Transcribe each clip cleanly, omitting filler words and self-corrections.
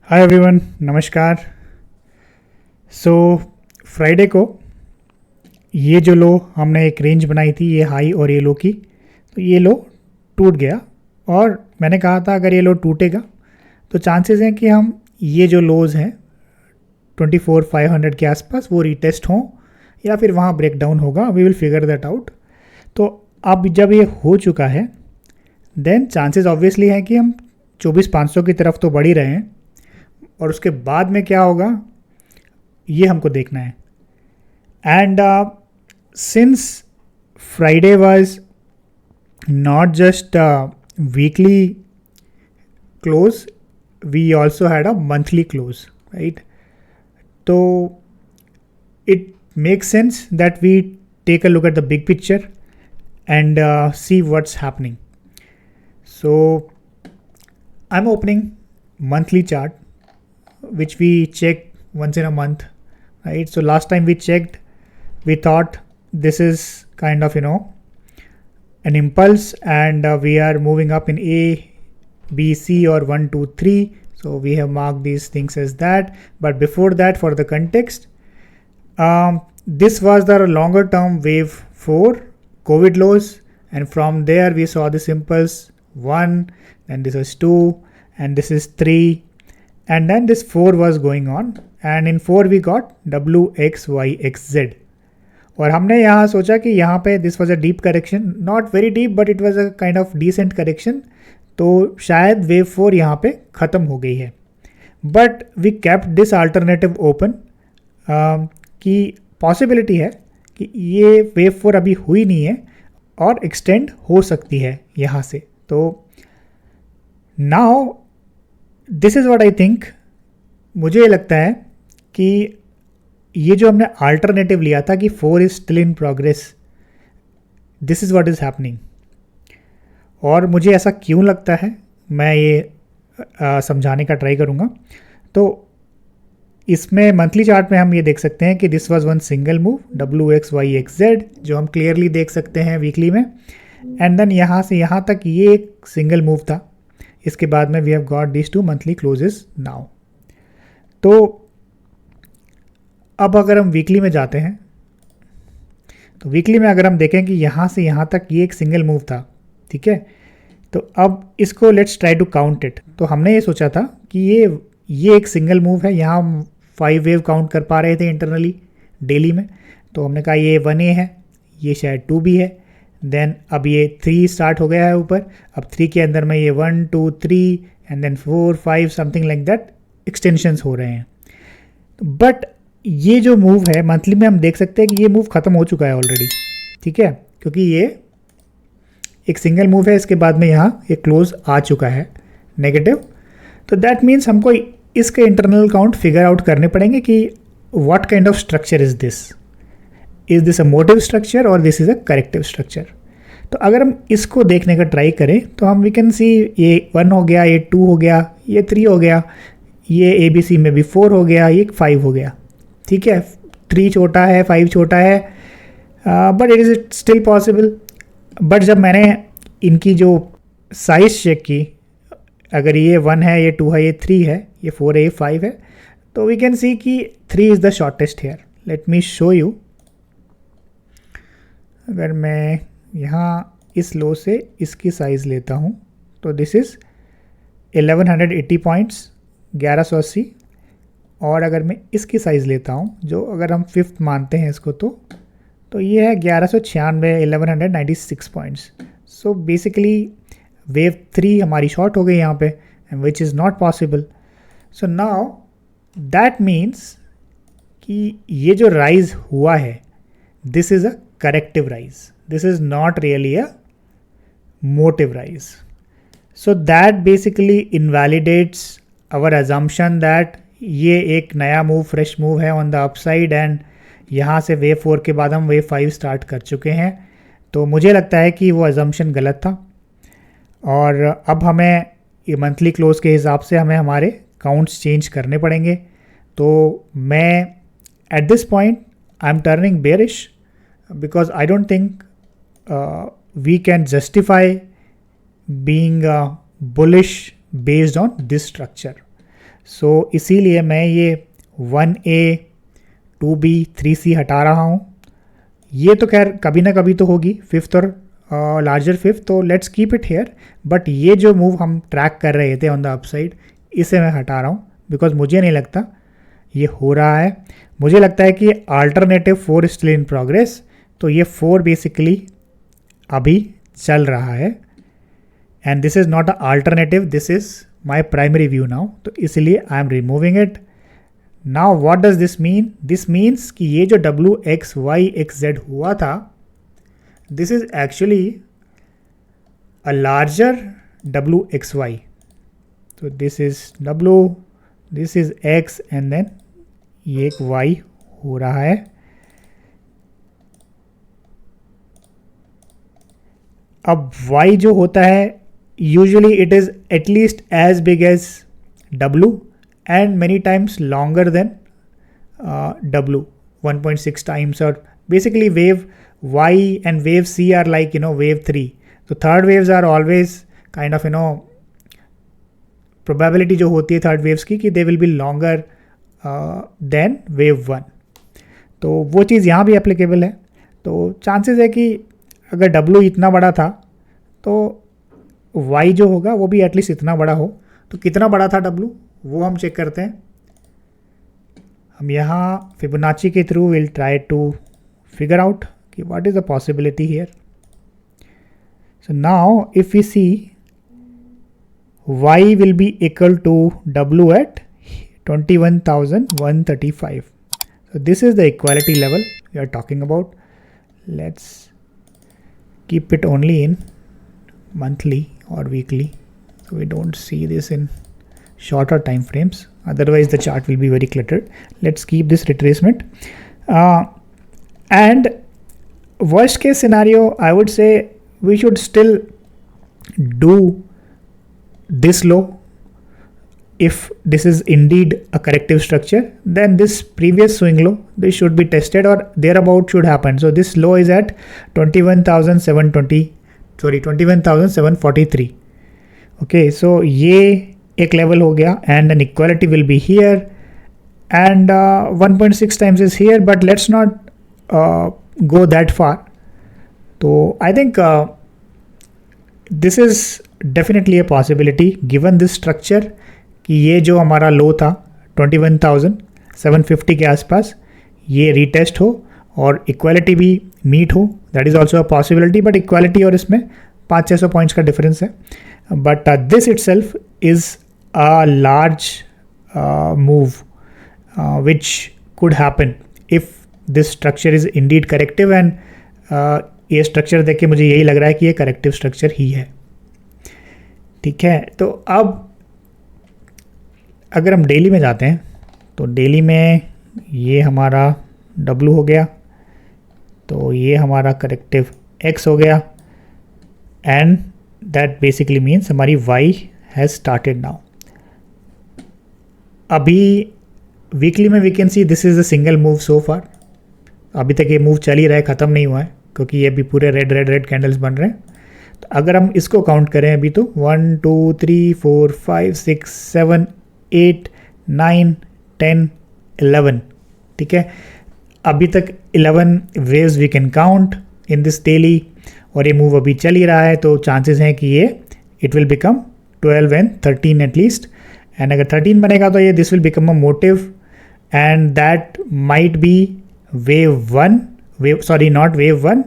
Hi everyone, नमस्कार। So Friday को ये जो लो हमने एक रेंज बनाई थी, ये हाई और ये लो की, तो ये लो टूट गया। और मैंने कहा था अगर ये लो टूटेगा तो चांसेस हैं कि हम ये जो लोज हैं 24,500 के आसपास वो रीटेस्ट हों या फिर वहाँ ब्रेक डाउन होगा। We will figure that out. तो अब जब ये हो चुका है देन चांसेस ऑब्वियसली हैं कि हम 24,500 की तरफ तो बढ़ ही रहे हैं, और उसके बाद में क्या होगा ये हमको देखना है। And since Friday was not just weekly close, we also had a monthly close, right? तो it makes sense that we take a look at the big picture and see what's happening. So I'm opening monthly chart which we check once in a month, right? So last time we checked, we thought this is kind of an impulse, and we are moving up in A, B, C, or 1, 2, 3. So we have marked these things as that. But before that, for the context, this was the longer term wave 4 COVID lows, and from there we saw this impulse 1, and this is 2, and this is 3, and then this 4 was going on, and in 4 we got W, X, Y, X, Z. और हमने यहाँ सोचा कि यहाँ पे this was a deep correction, not very deep but it was a kind of decent correction, तो शायद wave 4 यहाँ पे ख़त्म हो गई है। But we kept this alternative open कि पॉसिबिलिटी है कि ये वेव 4 अभी हुई नहीं है और एक्सटेंड हो सकती है यहाँ से। तो now this is what I think. मुझे ये लगता है कि ये जो हमने अल्टरनेटिव लिया था कि 4 is still in progress, this is what is happening. और मुझे ऐसा क्यों लगता है मैं ये समझाने का ट्राई करूँगा। तो इसमें मंथली चार्ट में हम ये देख सकते हैं कि this was one single move W, X, Y, X, Z, जो हम क्लियरली देख सकते हैं वीकली में। एंड देन यहाँ से यहाँ तक ये एक सिंगल मूव था। इसके बाद में we have got this two monthly closes now. तो अब अगर हम वीकली में जाते हैं तो वीकली में अगर हम देखें कि यहाँ से यहाँ तक ये एक सिंगल मूव था, ठीक है। तो अब इसको let's try to count it. तो हमने ये सोचा था कि ये एक सिंगल मूव है। यहाँ हम 5 वेव काउंट कर पा रहे थे इंटरनली डेली में, तो हमने कहा ये 1A है, ये शायद 2B है, देन अब ये 3 स्टार्ट हो गया है ऊपर। अब 3 के अंदर में ये 1, 2, 3 and then 4, 5 something like that extensions हो रहे हैं। बट ये जो मूव है मंथली में हम देख सकते हैं कि ये मूव ख़त्म हो चुका है ऑलरेडी, ठीक है, क्योंकि ये एक सिंगल मूव है। इसके बाद में यहाँ ये क्लोज आ चुका है नेगेटिव। तो दैट मीन्स हमको इसके इंटरनल काउंट फिगर आउट करने पड़ेंगे कि what kind of structure is this a motive structure और this is a corrective structure. तो अगर हम इसको देखने का ट्राई करें तो हम वी कैन सी ये 1 हो गया, ये 2 हो गया, ये 3 हो गया, ये ABC में भी 4 हो गया, ये 5 हो गया, ठीक है। 3 छोटा है, 5 छोटा है, but it is still possible. But जब मैंने इनकी जो साइज चेक की, अगर ये 1 है, ये 2 है, ये 3 है, ये 4 है, ये 5 है, तो वी कैन सी कि 3 is the shortest here. Let me show you. अगर मैं यहाँ इस लो से इसकी साइज़ लेता हूँ तो दिस इज़ 1180 पॉइंट्स, 1180। और अगर मैं इसकी साइज़ लेता हूँ, जो अगर हम 5th मानते हैं इसको, तो ये है 1196, 1196 पॉइंट्स। सो बेसिकली वेव 3 हमारी शॉर्ट हो गई यहाँ पे, which is not possible. So now that means कि ये जो राइज हुआ है this is a corrective rise, this is not really a motive rise. So that basically invalidates our assumption that ये एक नया मूव, फ्रेश मूव है on the upside, and यहाँ से वेव 4 के बाद हम वेव 5 स्टार्ट कर चुके हैं। तो मुझे लगता है कि वो अजम्पशन गलत था, और अब हमें ये मंथली क्लोज के हिसाब से हमें हमारे काउंट्स चेंज करने पड़ेंगे। तो मैं at this point I am turning bearish because I don't think we can justify being bullish based on this structure. So इसीलिए मैं ये 1A 2B 3C हटा रहा हूँ। ये तो खैर कभी ना कभी तो होगी, फिफ्थ और लार्जर फिफ्थ, तो let's keep it here. But ये जो मूव हम ट्रैक कर रहे थे ऑन द अपसाइड, इसे मैं हटा रहा हूँ बिकॉज मुझे नहीं लगता ये हो रहा है। मुझे लगता है कि अल्टरनेटिव 4 स्टिल इन प्रोग्रेस, तो ये 4 बेसिकली अभी चल रहा है and this is not a alternative, this is my primary view now, तो इसलिए I am removing it. Now what does this mean? This means कि ये जो WXYXZ हुआ था, this is actually a larger WXY। तो this is W, this is X and then ये एक Y हो रहा है। अब Y जो होता है usually it is at least as big as W and many times longer than W, 1.6 times, or basically wave Y and wave C are like wave 3. So third waves are always kind of probability जो होती है third waves की कि they will be longer than wave 1. तो वो चीज़ यहाँ भी applicable है। तो chances है कि अगर W इतना बड़ा था तो Y जो होगा वो भी एटलीस्ट इतना बड़ा हो। तो कितना बड़ा था W वो हम चेक करते हैं। हम यहाँ फिबोनाची के through will try to figure out कि what is the possibility here. So now if we see y will be equal to w at 21,135. So this is the equality level we are talking about. Let's keep it only in monthly or weekly, so we don't see this in shorter time frames, otherwise the chart will be very cluttered. Let's keep this retracement and worst case scenario, I would say we should still do this low. If this is indeed a corrective structure, then this previous swing low, this should be tested or thereabout should happen. So this low is at 21,743. Okay, so ये एक level हो गया and an equality will be here and 1.6 times is here, but let's not go that far. तो I think this is definitely a possibility given this structure कि ये जो हमारा लो था 21,750 के आसपास ये रीटेस्ट हो और इक्वालिटी भी मीट हो, that is also a possibility. But equality और इसमें 500-600 पॉइंट्स का डिफरेंस है। But this itself is a large move which could happen if this structure is indeed corrective and ये structure देख के मुझे यही लग रहा है कि ये corrective structure ही है। ठीक है, तो अब अगर हम डेली में जाते हैं तो डेली में ये हमारा W हो गया, तो ये हमारा corrective X हो गया and that basically means हमारी Y has started now. अभी वीकली में we can see this is a single move so far. अभी तक ये मूव चल ही रहा है, ख़त्म नहीं हुआ है क्योंकि ये अभी पूरे रेड कैंडल्स बन रहे हैं। तो अगर हम इसको काउंट करें अभी तो 1 2 3 4 5 6 7 8 9 10 11, ठीक है। अभी तक 11 waves we can count in this daily और ये मूव अभी चल ही रहा है, तो चांसेस हैं कि ये it will become 12 and 13 at least. And अगर 13 बनेगा तो ये this will become a motive and that might be wave 1, not wave 1,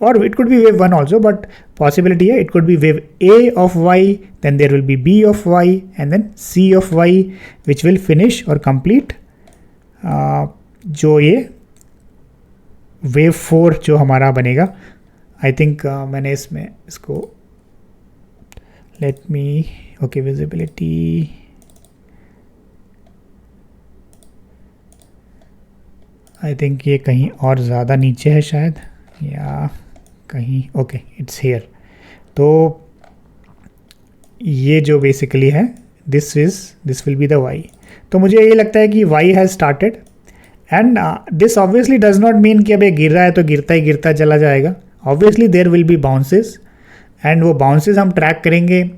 or it could be wave 1 also, but possibility है it could be wave A of Y, then there will be B of Y and then C of Y which will finish or complete जो ये wave 4 जो हमारा बनेगा। I think मैंने इसमें इसको let me okay visibility I think ये कहीं और ज़्यादा नीचे है शायद, या कहीं ओके इट्स हेयर। तो ये जो बेसिकली है this will be the Y. तो मुझे ये लगता है कि Y has started and this obviously does not mean कि अब ये गिर रहा है तो गिरता चला जाएगा। Obviously there will be bounces and वो बाउंसेस हम ट्रैक करेंगे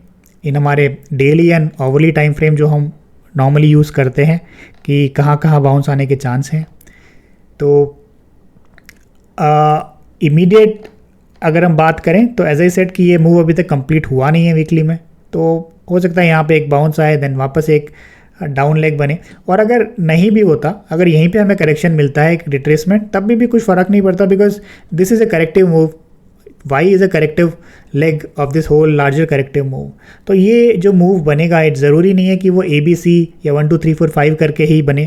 इन हमारे daily and hourly time frame जो हम नॉर्मली यूज़ करते हैं कि कहाँ कहाँ बाउंस आने के चांस हैं। तो इमीडिएट अगर हम बात करें तो एज आई सेड कि ये मूव अभी तक कंप्लीट हुआ नहीं है वीकली में, तो हो सकता है यहाँ पे एक बाउंस आए, देन वापस एक डाउन लेग बने। और अगर नहीं भी होता, अगर यहीं पे हमें करेक्शन मिलता है, एक रिट्रेसमेंट, तब भी कुछ फ़र्क नहीं पड़ता, because this is a corrective move. Y is a corrective leg of this whole larger corrective move. तो ये जो मूव बनेगा, इट ज़रूरी नहीं है कि वो ABC या 1 2 3 4 5 करके ही बने।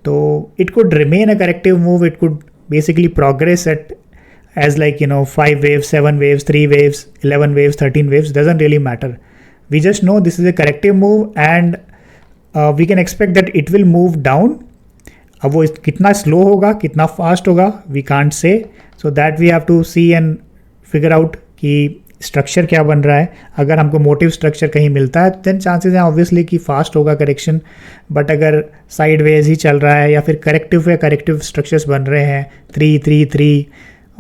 तो it could remain a corrective move, it could basically progress eight as like 5 waves, 7 waves, 3 waves, 11 waves, 13 waves, doesn't really matter. We just know this is a corrective move and we can expect that it will move down. अब वो कितना slow होगा, कितना fast होगा, we can't say, so that we have to see and figure out कि structure क्या बन रहा है। अगर हमको मोटिव स्ट्रक्चर कहीं मिलता है तो देन चांसेस हैं ऑब्वियसली कि फास्ट होगा करेक्शन, बट अगर साइड वेज ही चल रहा है या फिर करेक्टिव स्ट्रक्चर्स बन रहे हैं 3 3 3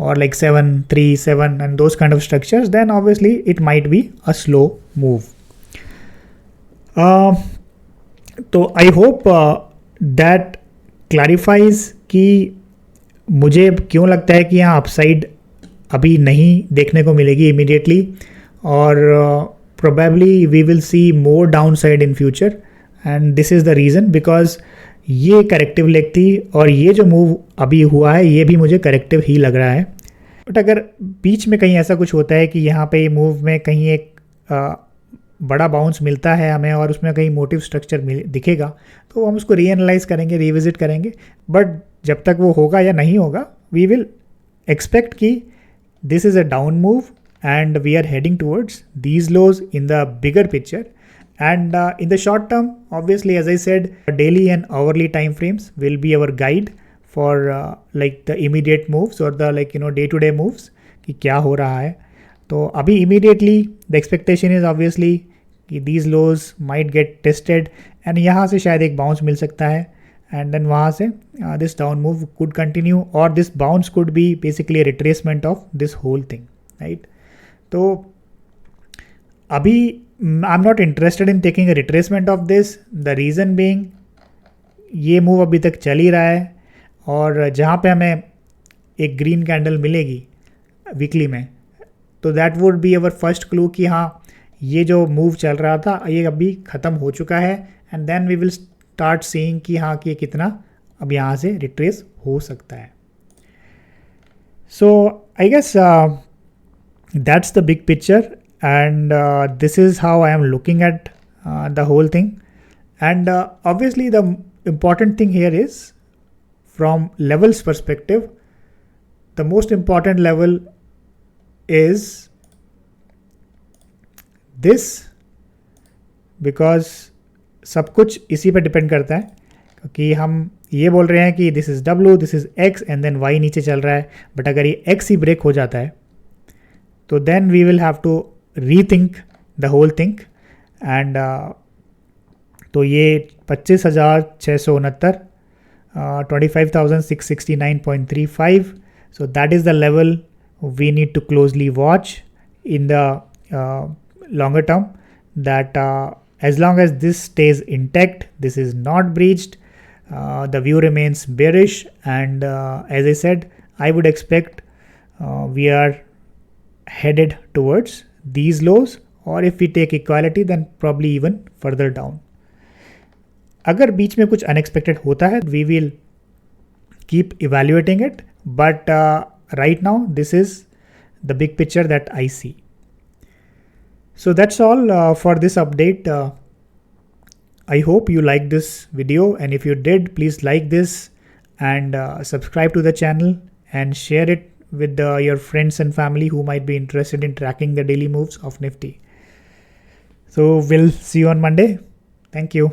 or like 7 3 7 and those kind of structures, then obviously it might be a slow move. तो I hope that clarifies कि मुझे क्यों लगता है कि यहाँ अपसाइड अभी नहीं देखने को मिलेगी इमीडिएटली, और probably we will see more downside in future, and this is the reason because ये करेक्टिव लेग थी और ये जो मूव अभी हुआ है ये भी मुझे करेक्टिव ही लग रहा है। बट अगर बीच में कहीं ऐसा कुछ होता है कि यहाँ पे मूव में कहीं एक बड़ा बाउंस मिलता है हमें और उसमें कहीं मोटिव स्ट्रक्चर दिखेगा, तो हम उसको रीएनालाइज करेंगे, रिविजिट करेंगे। बट जब तक वो होगा या नहीं होगा, वी विल एक्सपेक्ट कि this is a down move and we are heading towards these lows in the bigger picture. And in the short term, obviously, as I said, daily and hourly time frames will be our guide for like the immediate moves or the day-to-day moves कि क्या हो रहा है। तो अभी immediately the expectation is obviously कि these lows might get tested and यहाँ से शायद एक bounce मिल सकता है, and then वहाँ से this down move could continue, or this bounce could be basically a retracement of this whole thing, right? तो अभी I am not interested in taking a retracement of this, the reason being ये move अभी तक चल ही रहा है, और जहाँ पे हमें एक ग्रीन कैंडल मिलेगी वीकली में, तो that would be our first clue कि हाँ ये जो मूव चल रहा था ये अभी ख़त्म हो चुका है, and then we will start seeing कि हाँ कि कितना अब यहाँ से रिट्रेस हो सकता है। So I guess that's the big picture, and this is how I am looking at the whole thing. And obviously the important thing here is from levels perspective, the most important level is this, because सब कुछ इसी पे depend करता है, क्योंकि हम ये बोल रहे हैं कि this is W, this is X and then Y नीचे चल रहा है, बट अगर ये X ही ब्रेक हो जाता है तो then we will have to rethink the whole thing, and तो ये 25,669 25,669.35, so that is the level we need to closely watch in the longer term, that as long as this stays intact, this is not breached, the view remains bearish, and as I said, I would expect we are headed towards these lows, or if we take equality then probably even further down. अगर बीच में कुछ unexpected होता है, we will keep evaluating it, but right now this is the big picture that I see. So that's all for this update. I hope you liked this video, and if you did, please like this and subscribe to the channel and share it with your friends and family who might be interested in tracking the daily moves of Nifty. So we'll see you on Monday. Thank you.